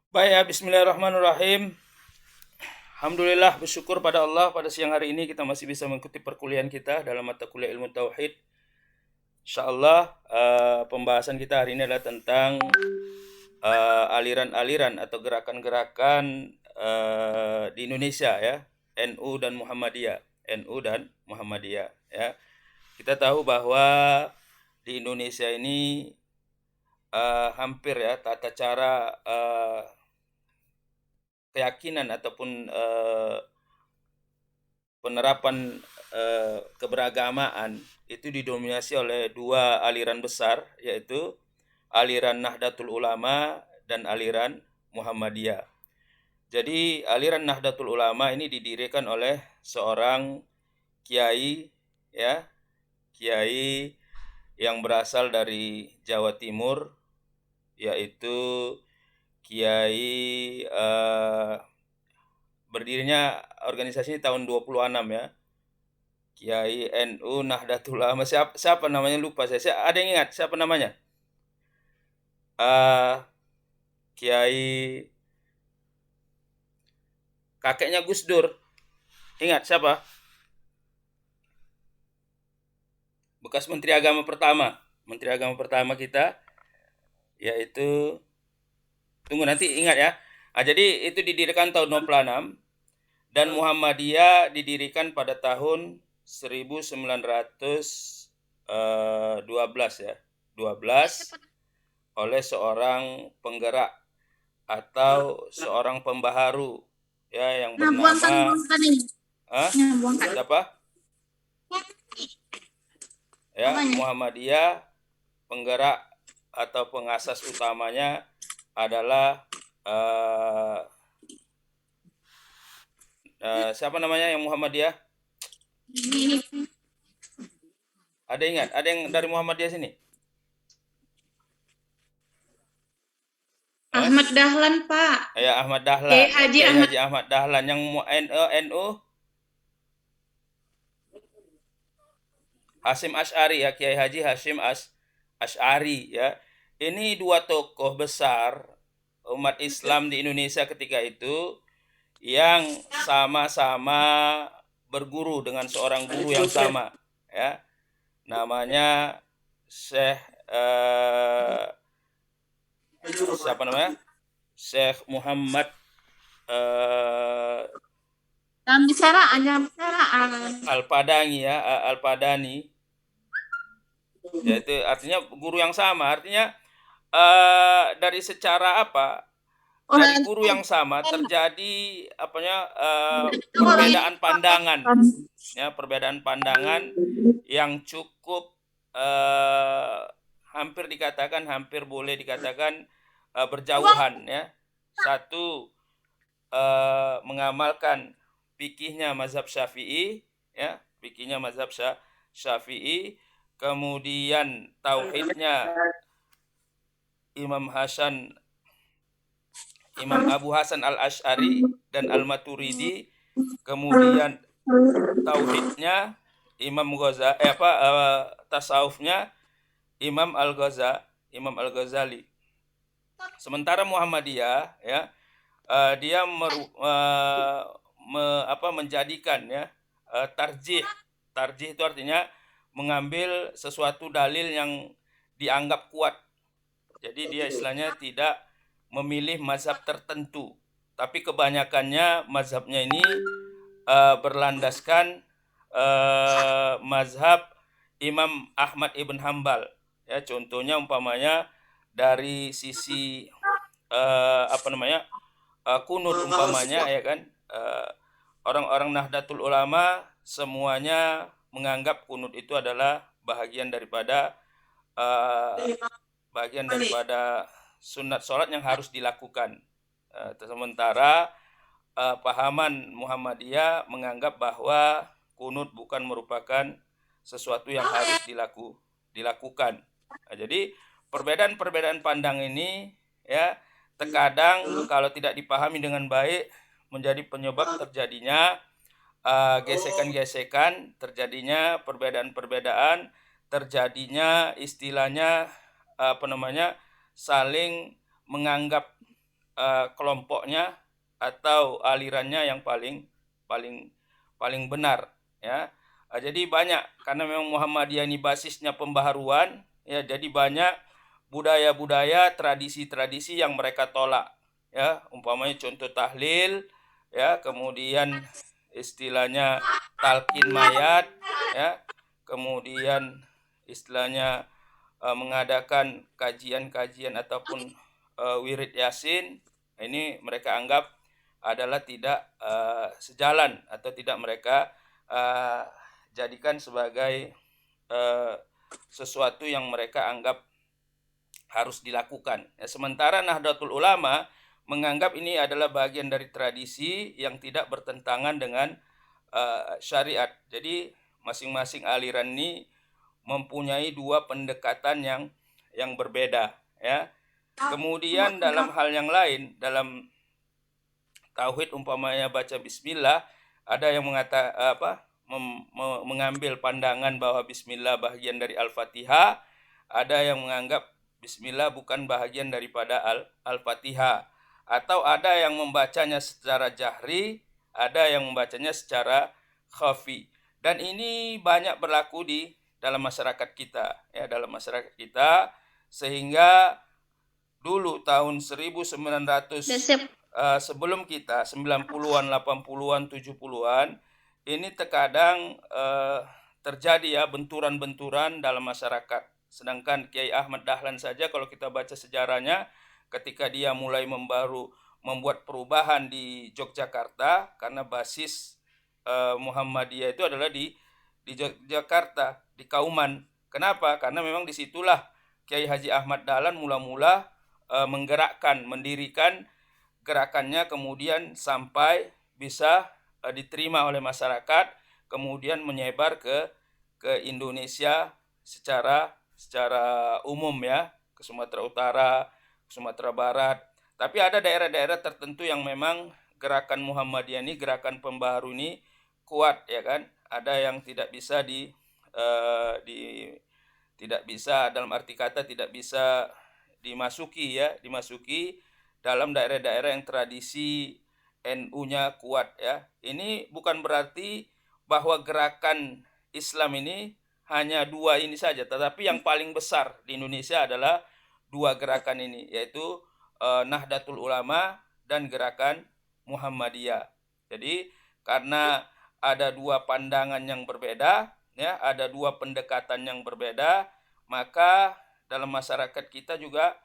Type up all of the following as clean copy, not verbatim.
Baik ya, bismillahirrahmanirrahim. Alhamdulillah, bersyukur pada Allah pada siang hari ini kita masih bisa mengikuti perkuliahan kita dalam mata kuliah ilmu tauhid. Insyaallah pembahasan kita hari ini adalah tentang aliran-aliran atau gerakan-gerakan di Indonesia ya, NU dan Muhammadiyah, NU dan Muhammadiyah ya. Kita tahu bahwa di Indonesia ini hampir ya tata cara keyakinan ataupun penerapan keberagamaan itu didominasi oleh dua aliran besar, yaitu aliran Nahdlatul Ulama dan aliran Muhammadiyah. Jadi aliran Nahdlatul Ulama ini didirikan oleh seorang kiai ya, kiai yang berasal dari Jawa Timur, yaitu Kiai berdirinya organisasi ini tahun 26 ya. Kiai NU Nahdlatul Ulama, siapa namanya lupa saya. Ada yang ingat siapa namanya? Kiai kakeknya Gus Dur. Ingat siapa? Bekas Menteri Agama pertama. Menteri Agama pertama kita yaitu, tunggu nanti ingat ya. Jadi itu didirikan tahun 66 dan Muhammadiyah didirikan pada tahun 1912 ya. 12 oleh seorang penggerak atau seorang pembaharu ya yang bernama siapa? Ya, Muhammadiyah, penggerak atau pengasas utamanya adalah siapa namanya yang Muhammadiyah? Ada ingat? Ada yang dari Muhammadiyah sini? Ahmad Dahlan, Pak. Ya, Ahmad Dahlan. Kiai Haji Kiai Ahmad. Haji Ahmad Dahlan. Yang NU Hasyim Asy'ari ya, Kiai Haji Hasyim Asy'ari ya. Ini dua tokoh besar umat Islam di Indonesia ketika itu yang sama-sama berguru dengan seorang guru yang sama ya. Namanya Syekh siapa namanya? Syekh Muhammad Al-Padani ya, Al-Padani. Yaitu artinya guru yang sama, artinya dari secara apa? Dari guru yang sama terjadi perbedaan pandangan ya, perbedaan pandangan yang cukup hampir boleh dikatakan berjauhan ya. Satu mengamalkan fikihnya mazhab Syafi'i ya, fikihnya mazhab Syafi'i, kemudian tauhidnya Imam Abu Hasan Al-Asy'ari dan Al-Maturidi, kemudian tauhidnya tasawufnya Imam Al-Ghazali. Sementara Muhammadiyah ya, dia menjadikan ya tarjih. Tarjih itu artinya mengambil sesuatu dalil yang dianggap kuat. Jadi dia istilahnya tidak memilih mazhab tertentu, tapi kebanyakannya mazhabnya ini berlandaskan mazhab Imam Ahmad ibn Hambal. Ya, contohnya umpamanya dari sisi kunut umpamanya ya kan, orang-orang Nahdlatul Ulama semuanya menganggap kunut itu adalah bagian daripada sunat sholat yang harus dilakukan. Sementara pahaman Muhammadiyah menganggap bahwa kunut bukan merupakan sesuatu yang harus dilakukan. Jadi perbedaan-perbedaan pandang ini ya terkadang kalau tidak dipahami dengan baik menjadi penyebab terjadinya gesekan-gesekan, terjadinya perbedaan-perbedaan, terjadinya istilahnya saling menganggap kelompoknya atau alirannya yang paling benar, ya. Jadi banyak, karena memang Muhammadiyah ini basisnya pembaharuan, ya, jadi banyak budaya-budaya, tradisi-tradisi yang mereka tolak, ya, umpamanya contoh tahlil, ya, kemudian istilahnya talqin mayat, ya, kemudian istilahnya mengadakan kajian-kajian ataupun wirid yasin. Ini mereka anggap adalah tidak sejalan atau tidak mereka jadikan sebagai sesuatu yang mereka anggap harus dilakukan. Ya, sementara Nahdlatul Ulama menganggap ini adalah bagian dari tradisi yang tidak bertentangan dengan syariat. Jadi masing-masing aliran ini mempunyai dua pendekatan yang berbeda, ya. Kemudian dalam hal yang lain, dalam tauhid umpamanya baca bismillah, ada yang mengambil pandangan bahwa bismillah bagian dari Al-Fatihah, ada yang menganggap bismillah bukan bagian daripada Al-Fatihah, atau ada yang membacanya secara jahri, ada yang membacanya secara khafi. Dan ini banyak berlaku di dalam masyarakat kita, ya, dalam masyarakat kita, sehingga dulu tahun 1900 sebelum kita 90-an, 80-an, 70-an ini terkadang terjadi, ya, benturan-benturan dalam masyarakat. Sedangkan Kiai Ahmad Dahlan saja kalau kita baca sejarahnya, ketika dia mulai membuat perubahan di Yogyakarta, karena basis Muhammadiyah itu adalah di Yogyakarta, di Kauman. Kenapa? Karena memang disitulah Kiai Haji Ahmad Dahlan mula-mula mendirikan gerakannya, kemudian sampai bisa diterima oleh masyarakat, kemudian menyebar ke Indonesia secara umum, ya, ke Sumatera Utara, ke Sumatera Barat. Tapi ada daerah-daerah tertentu yang memang gerakan Muhammadiyah ini, gerakan pembaharu ini kuat, ya kan. Ada yang tidak bisa tidak bisa dalam arti kata tidak bisa dimasuki dalam daerah-daerah yang tradisi NU-nya kuat, ya. Ini bukan berarti bahwa gerakan Islam ini hanya dua ini saja, tetapi yang paling besar di Indonesia adalah dua gerakan ini, yaitu Nahdlatul Ulama dan gerakan Muhammadiyah. Jadi karena ada dua pandangan yang berbeda, ya, ada dua pendekatan yang berbeda, maka dalam masyarakat kita juga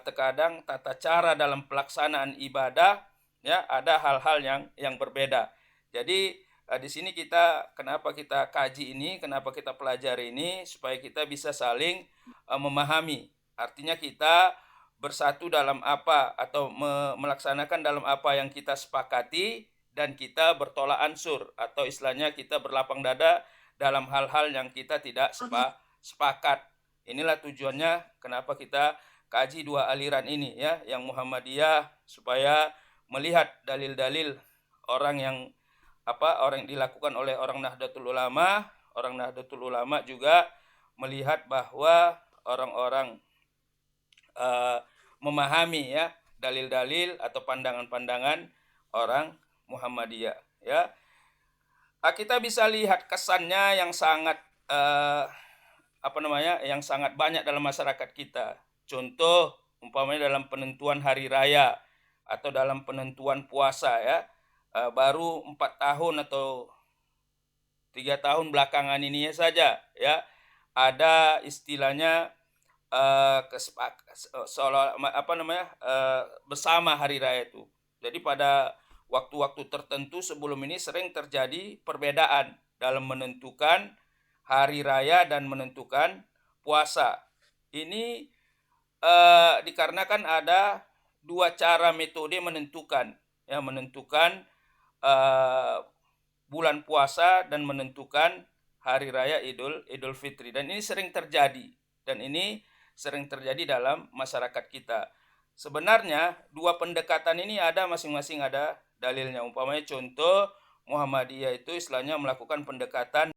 terkadang tata cara dalam pelaksanaan ibadah, ya, ada hal-hal yang berbeda. Jadi di sini kenapa kita kaji ini, kenapa kita pelajari ini, supaya kita bisa saling memahami. Artinya kita bersatu dalam apa, atau melaksanakan dalam apa yang kita sepakati, dan kita bertolak ansur, atau istilahnya kita berlapang dada dalam hal-hal yang kita tidak sepakat. Inilah tujuannya kenapa kita kaji dua aliran ini, ya, yang Muhammadiyah, supaya melihat dalil-dalil orang yang dilakukan oleh orang Nahdlatul Ulama. Orang Nahdlatul Ulama juga melihat bahwa orang-orang memahami, ya, dalil-dalil atau pandangan-pandangan orang Muhammadiyah, ya. Kita bisa lihat kesannya yang sangat yang sangat banyak dalam masyarakat kita. Contoh umpamanya dalam penentuan hari raya atau dalam penentuan puasa, ya. Baru 4 tahun atau 3 tahun belakangan ini saja, ya, ada istilahnya bersama hari raya itu. Jadi pada waktu-waktu tertentu sebelum ini sering terjadi perbedaan dalam menentukan hari raya dan menentukan puasa. Ini dikarenakan ada dua cara metode menentukan bulan puasa dan menentukan hari raya Idul Fitri. Dan ini sering terjadi dalam masyarakat kita. Sebenarnya dua pendekatan ini masing-masing ada dalilnya. Umpamanya contoh Muhammadiyah itu istilahnya melakukan pendekatan